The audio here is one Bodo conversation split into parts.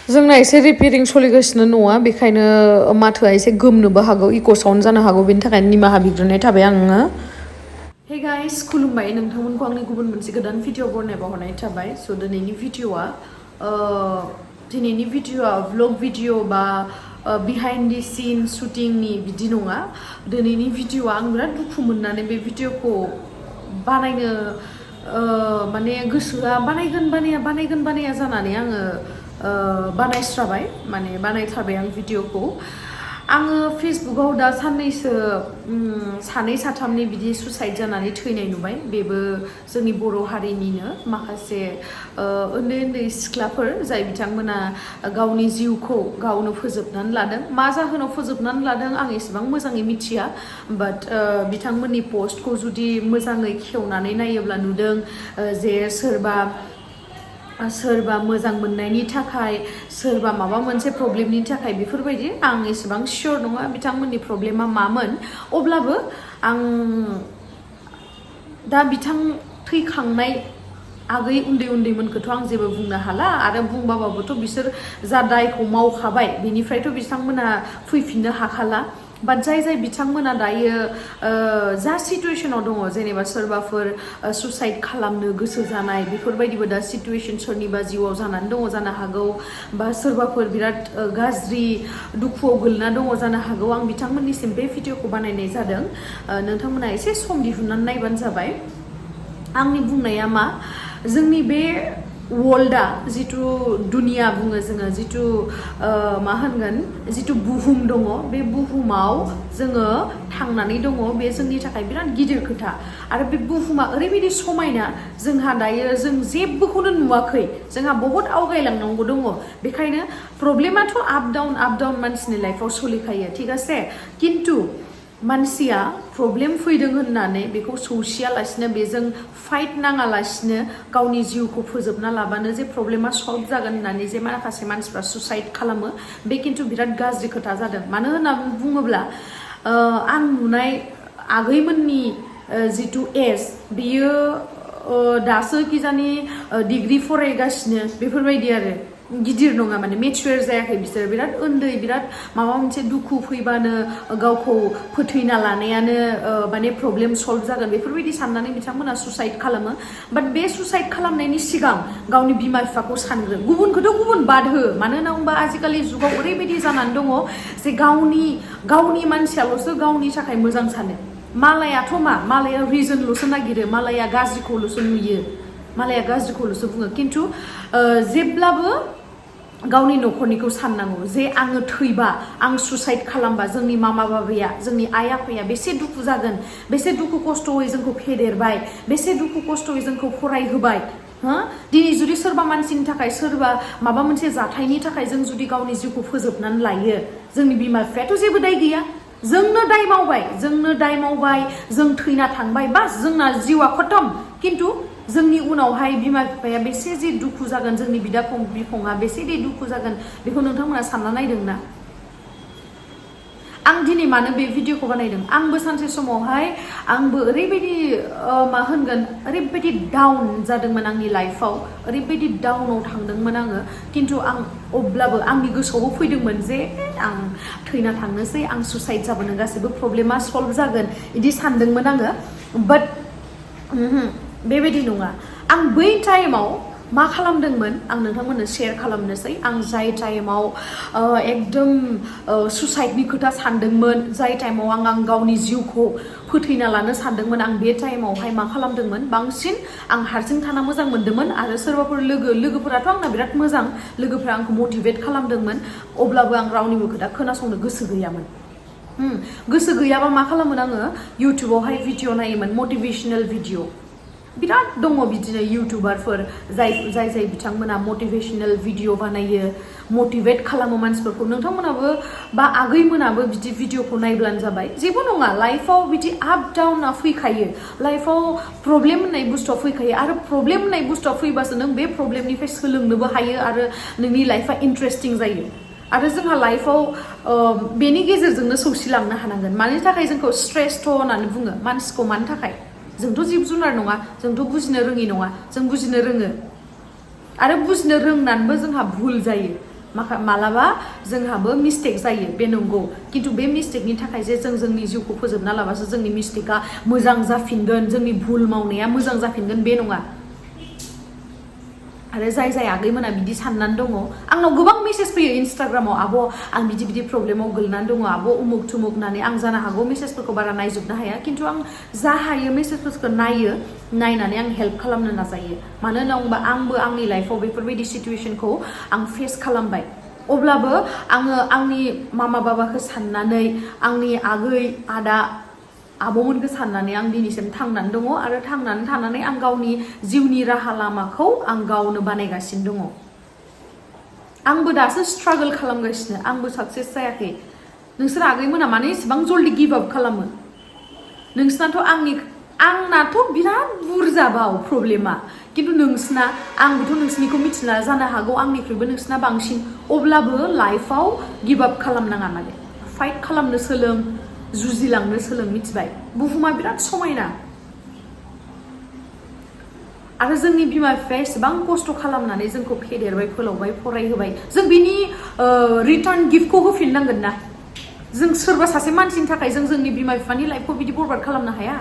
जोंना एसे रिपेयरिं सोलिगासिनो न'आ बेखायनो माथोआ एसे गोमनोबो हागौ इक' साउन्ड जानो हागौ बेनि थाखायनो निमाहा बिग्रोनाय थाबाय आङो हे गाइस खुलुमबाय नोंथांमोनखौ आंनि गुबुन मोनसे गोदान भिडिअ बरनायबा हरनाय थाबाय स' दिनैनि भिडिअआ व्लग भिडिअ बा बिहाइन्ड दि सिन शुटिंनि बिदि नङा दिनैनि भिडिअआ आं बिराद दुखु मोननानै बे भिडिअखौ बानायनो माने गोसोआ बानायगोन बानाया जानानै आङो बानायस्राबाय माने बानायथारबाय आं भिडिअखौ आङो फेसबुकाव दा साननैसो सानै साथामनि बिदि सुसाइड जानानै थैनाय नुबाय बेबो जोंनि बर' हारिनिनो माखासे उन्दै उन्दै सिख्लाफोर जाय बिथांमोना गावनि जिउखौ गावनो फोजोबनानै लादों मा जाहोनाव फोजोबनानै लादों आं एसेबां मोजाङै मिथिया बाट बिथांमोननि पस्टखौ जुदि मोजाङै खेवनानै नायोब्ला नुदों जे सोरबा मोजां मोननायनि थाखाय सोरबा माबा मोनसे प्रब्लेमनि थाखाय बेफोरबायदि आं एसेबां सियर नङा बिथांमोननि प्रब्लेमा मामोन अब्लाबो आं दा बिथां थैखांनाय आगै उन्दैमोनखौथ' आं जेबो बुंनो हाला आरो बुंबाबोथ' बिसोर जा दायखौ मावखाबाय बेनिफ्रायथ' बिथांमोना फैफिननो हाखाला बाट जाय बिथांमोना दायो जा सिटुएशनाव दङ जेनेबा सोरबाफोर सुसाइड खालामनो गोसो जानाय बेफोरबायदिबो दा सिटुएशन सोरनिबा जिउआव जानानै दङ जानो हागौ बा सोरबाफोर बिराद गाज्रि दुखुआव गोलैना दङ जानो हागौ आं बिथांमोननिसिम बे भिडिअखौ बानायनाय जादों नोंथांमोना एसे सम दिहुननानै नायबानो जाबाय आंनि बुंनाया मा जोंनि बे वर्ल्डआ जिथु दुनिया बुङो जोङो जिथु मा होनगोन जिथु बुहुम दङ बे बुहुमाव जोङो थांनानै दङ बे जोंनि थाखाय बिराद गिदिर खोथा आरो बे बुहुमा ओरैबायदि समायना जोंहा दायो जों जेबोखौनो नुवाखै जोंहा बहुत आवगायलांनांगौ दङ बेखायनो प्रब्लेमाथ' आप डाउन मानसिनि लाइफआव सोलिखायो थिग आसे किन्तु मानसिया प्रब्लेम फैदों होननानै बेखौ सौसियालासिनो बेजों फाइट नाङालासिनो गावनि जिउखौ फोजोबना लाबानो जे प्रब्लेमा सल्भ जागोन होननानै जे माखासे मानसिफ्रा सुसाइड खालामो बे खिन्थु बिराद गाज्रि खोथा जादों मानो होननानै बुङोब्ला आं नुनाय आगैमोननि जिथु एज बियो दासो किजानि डिग्री फरायगासिनो बेफोरबायदि आरो गिदिर नङा माने मेचुर जायाखै बिसोर बिराद उन्दै बिराद माबा मोनसे दुखु फैबानो गावखौ फोथैना लानायानो माने प्रब्लेम सल्भ जागोन बेफोरबायदि साननानै बिथांमोना सुसाइड खालामो बाट बे सुसाइड खालामनायनि सिगां गावनि बिमा बिफाखौ सानग्रो गुबुनखौथ' गुबुन बाद हो मानो होनना बुंबा आजिखालि जुगाव ओरैबायदि जानानै दङ जे गावनि मानसियाल'सो गावनि थाखाय मोजां सानो मालायाथ' मालाया रिजनल'सो नागिरो मालाया गाज्रिखौल'सो नुयो मालाया गाज्रिखौल'सो बुङो खिन्थु जेब्लाबो गावनि न'खरनिखौ साननांगौ जे आङो थैबा आं सुसाइड खालामबा जोंनि मामा बाबाया जोंनि आइ आफाया बेसे दुखु जागोन बेसे दुखु खस्थ'यै जोंखौ फेदेरबाय बेसे दुखु खस्थ'यै जोंखौ फरायहोबाय दिनै जुदि सोरबा मानसिनि थाखाय सोरबा माबा मोनसे जाथायनि थाखाय जों जुदि गावनि जिउखौ फोजोबनानै लायो जोंनि बिमा बिफायाथ' जेबो दाय गैया जोंनो दाय मावबाय जों थैना थांबाय बास जोंना जिउआ खतम खिन्थु जोंनि उनावहाय बिमा बिफाया बेसे जे दुखु जागोन जोंनि बिदा बिफङा बेसे जे दुखु जागोन बेखौ नोंथांमोना सानना नायदोंना आं दिनै मानो बे भिडिअखौ बानायदों आंबो सानसे समावहाय आंबो ओरैबायदि मा होनगोन ओरैबायदि डाउन जादोंमोन आंनि लाइफआव ओरैबायदि डाउनाव थांदोंमोन आङो खिन्थु आं अब्लाबो आंनि गोसोआवबो फैदोंमोन जे आं थैना थांनोसै आं सुसाइड जाबानो गासैबो प्रब्लेमा सल्भ जागोन बिदि सानदोंमोन आङो बाट बेबायदि नङा आं बै टाइमाव मा खालामदोंमोन आं नोंथांमोननो शेयार खालामनोसै आं जाय टाइमाव एकदम सुसाइडनि खोथा सानदोंमोन जाय टाइमाव आं गावनि जिउखौ फोथैना लानो सानदोंमोन आं बे टाइमावहाय मा खालामदोंमोन बांसिन आं हारसिं थाना मोजां मोनदोंमोन आरो सोरबाफोर लोगोफोराथ' आंना बिराद मोजां लोगोफोरा आंखौ मटिभेट खालामदोंमोन अब्लाबो आं रावनिबो खोथा खोनासंनो गोसो गैयामोन गोसो गैयाबा मा खालामोन आङो इउटुबावहाय भिडिअ नायोमोन मटिभेशनेल भिडिअ बिराद दङ बिदिनो इउटुबारफोर जाय बिथांमोना मटिभेशनेल भिडिअ बानायो मटिभेट खालामो मानसिफोरखौ नोंथांमोनाबो बा आगैमोनाबो बिदि भिडिअखौ नायब्लानो जाबाय जेबो नङा लाइफआव बिदि आप डाउना फैखायो लाइफआव प्रब्लेम होननाय बुस्थुआ फैखायो आरो प्रब्लेम होननाय बुस्थुआ फैबासो नों बे प्रब्लेमनिफ्राय सोलोंनोबो हायो आरो नोंनि लाइफआ इन्टारेस्टिं जायो आरो जोंहा लाइफआव बेनि गेजेरजोंनो सौसिलांनो हानांगोन मानि थाखाय जोंखौ स्ट्रेस्थ होननानै बुङो मानसिखौ मानि थाखाय जोंथ' जिब जुनार नङा जोंथ' बुजिनो रोङि नङा जों बुजिनो रोङो आरो बुजिनो रोंनानैबो जोंहा भुल जायो मालाबा जोंहाबो मिस्टेक जायो बे नंगौ किन्तु बे मिस्टेकनि थाखाय जे जों जोंनि जिउखौ फोजोबना लाबासो जोंनि मिस्टेका मोजां जाफिनगोन जोंनि भुल मावनाया मोजां जाफिनगोन बे नङा आरो जाय आगैमोना बिदि साननानै दङ आंनाव गोबां मेसेज फैयो इन्स्टाग्रामाव आब' आं बिदि प्रब्लेमाव गोलैनानै दङ आब' उमुक थुमुक होननानै आं जानो हागौ मेसेजफोरखौ बारा नायजोबनो हाया किन्तु आं जा हायो मेसेजफोरखौ नायनानै आं हेल्प खालामनो नाजायो मानो होनना बुङोबा आंबो आंनि लाइफआव बेफोरबायदि सिटुएसनखौ आं फेस खालामबाय अब्लाबो आङो आंनि मामा बाबाखौ साननानै आंनि आगै आदा आब'मोनखौ साननानै आं दिनैसिम थांनानै दङ आरो थांनानै थानानै आं गावनि जिउनि राहा लामाखौ आं गावनो बानायगासिनो दङ आंबो दासो स्ट्रागल खालामगासिनो आंबो साक्सेस जायाखै नोंसोर आगैमोना माने इसेबां जल्दि गिभ आप खालामो नोंसोरनाथ' आंनाथ' बिराद बुरजाबाव प्रब्लेमा किन्तु नोंसिना आंबोथ' नोंसिनिखौ मिथिला जानो हागौ आंनिख्रुइबो नोंसिना बांसिन अब्लाबो लाइफआव गिभ आप खालामनाङा माने फाइट खालामनो सोलों जुजिलांनो सोलों मिथिबाय बुहुमा बिराद समायना आरो जोंनि बिमा बिफाया एसेबां खस्थ' खालामनानै जोंखौ फेदेरबाय फोलावबाय फरायहोबाय जों बिनि रिटार्न गिफ्टखौ होफिननांगोन ना जों सोरबा सासे मानसिनि थाखाय जों जोंनि बिमा बिफानि लाइफखौ बिदि बरबाद खालामनो हाया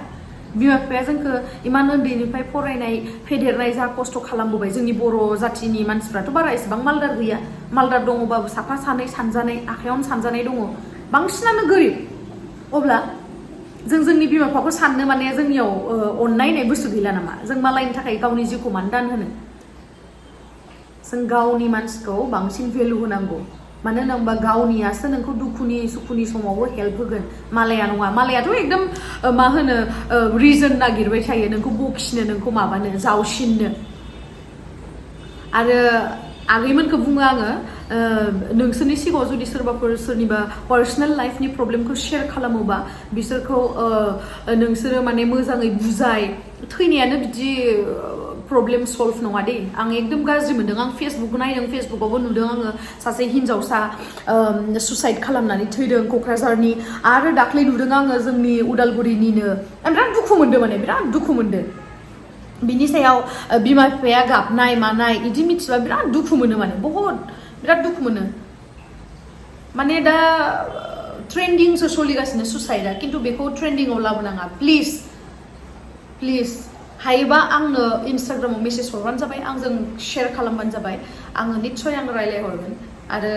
बिमा बिफाया जोंखौ इमान उन्दैनिफ्राय फरायनाय फेदेरनाय जा खस्थ' खालामबोबाय जोंनि बर' जाथिनि मानसिफ्राथ' बारा एसेबां मालदार गैया मालदार दङबाबो साफा सानै सानजानाय आखायावनो सानजानाय दङ बांसिनानो गोरिब अब्ला जों जोंनि बिमा बिफाखौ साननो माने जोंनियाव अननाय होननाय बुस्थु गैला नामा जों मालायनि थाखाय गावनि जिउखौ मानो दान होनो जों गावनि मानसिखौ बांसिन भेलु होनांगौ मानो होनना बुङोबा गावनियासो नोंखौ दुखुनि सुखुनि समावबो हेल्प होगोन मालाया नङा मालायाथ' एकदम मा होनो रिजन नागिरबाय थायो नोंखौ बखिनो नोंखौ माबानो जावसिननो आरो आगैमोनखौ बुङो आङो नोंसोरनि सिगाङाव जुदि सोरबाफोर सोरनिबा पार्सनेल लाइफनि प्रब्लेमखौ शेयार खालामोबा बिसोरखौ नोंसोरो माने मोजाङै बुजाय थैनायानो बिदि प्रब्लेम सल्भ नङा दे आं एकदम गाज्रि मोन्दों आं फेसबुक नायदों फेसबुकावबो नुदों आङो सासे हिन्जावसा सुसाइड खालामनानै थैदों क'क्राझारनि आरो दाख्लै नुदों आङो जोंनि उदालगुरिनिनो आं बिराद दुखु मोन्दों माने बिराद दुखु मोन्दों बिनि सायाव बिमा बिफाया गाबनाय मानाय बिदि मिथिबा बिराद दुखु मोनो माने बहुत बिराद दुखु मोनो माने दा ट्रेन्डिंसो सोलिगासिनो सुसाइडा किन्तु बेखौ ट्रेन्डिंआव लाबोनाङा प्लिज हायोबा आंनो इन्स्टाग्रामाव मेसेज हरबानो जाबाय आंजों शेयार खालामबानो जाबाय आङो निस्सय आं रायलायहरगोन आरो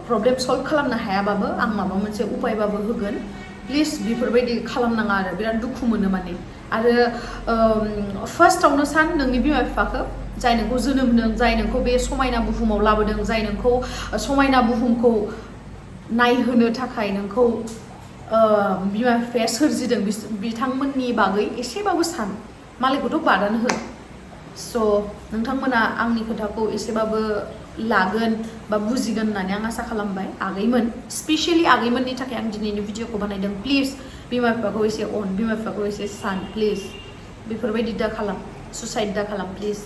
प्रब्लेम सल्भ खालामनो हायाबाबो आं माबा मोनसे उपायबाबो होगोन प्लिज बेफोरबायदि खालामनाङा आरो बिराद दुखु मोनो माने आरो फार्स्टआवनो सान नोंनि बिमा बिफाखौ जाय नोंखौ जोनोम होदों जाय नोंखौ बे समायना बुहुमाव लाबोदों जाय नोंखौ समायना बुहुमखौ नायहोनो थाखाय नोंखौ बिमा बिफाया सोरजिदों बिथांमोननि बागै एसेबाबो सान मालायखौथ' बादानो हो स' नोंथांमोना आंनि खोथाखौ एसेबाबो लागोन बा बुजिगोन होननानै आं आसा खालामबाय आगैमोन स्पेसियेलि आगैमोननि थाखाय आं दिनैनि भिडिअखौ बानायदों प्लिज बिमा बिफाखौ एसे अन बिमा बिफाखौ एसे सान प्लिज बेफोरबायदि दा खालाम सुसाइड दा खालाम प्लिज